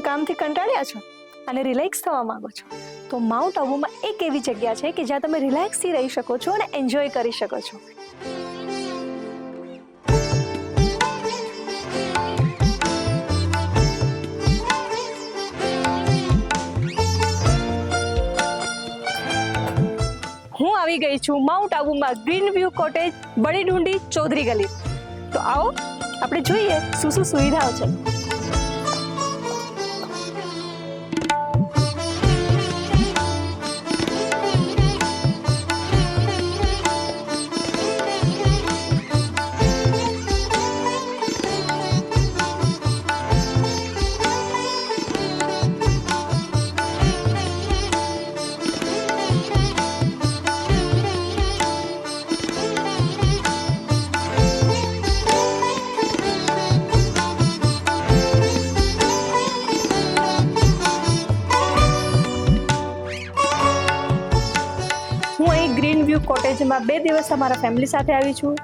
કામથી કંટાળ્યા છો અને રિલેક્સ થવા માંગો છો તો માઉન્ટ આબુમાં એક એવી જગ્યા છે કે જ્યાં તમે રિલેક્સથી રહી શકો છો અને એન્જોય કરી શકો છો. હું આવી ગઈ છું માઉન્ટ આબુમાં ગ્રીન વ્યૂ કોટેજ, બડી ડુંડી, ચૌધરી ગલી. તો આવો આપણે જોઈએ શું શું સુવિધાઓ છે. ગ્રીન વ્યૂ કોટેજમાં 2 દિવસ અમારા ફેમિલી સાથે આવી છું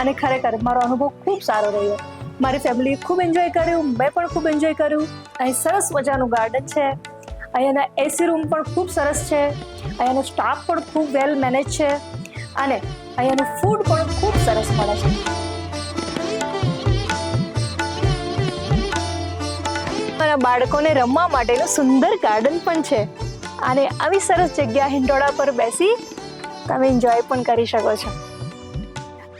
અને ખરેખર મારો અનુભવ ખૂબ સારો રહ્યો. મારી ફેમિલીએ ખૂબ એન્જોય કર્યું, મેં પણ ખૂબ એન્જોય કર્યું. અહીં સરસ મજાનું ગાર્ડન છે, અહીંયાના એસી રૂમ પણ ખૂબ સરસ છે, અહીંયાનો સ્ટાફ પણ ખૂબ વેલ મેનેજ છે અને અહીંયાનું ફૂડ પણ ખૂબ સરસ મળે છે. મારા બાળકોને રમવા માટેનું સુંદર ગાર્ડન પણ છે અને આવી સરસ જગ્યા હિંડોળા પર બેસી તમે એન્જોય પણ કરી શકો છો.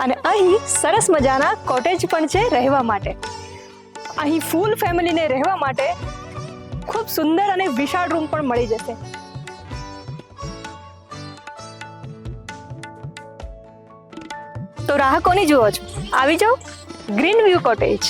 અને અહીં સરસ મજાના કોટેજ પણ છે રહેવા માટે. અહીં ફૂલ ફેમિલીને રહેવા માટે ખૂબ સુંદર અને વિશાળ રૂમ પણ મળી જશે. તો રાહ કોની જુઓ છો? આવી જાઓ ગ્રીન વ્યૂ કોટેજ.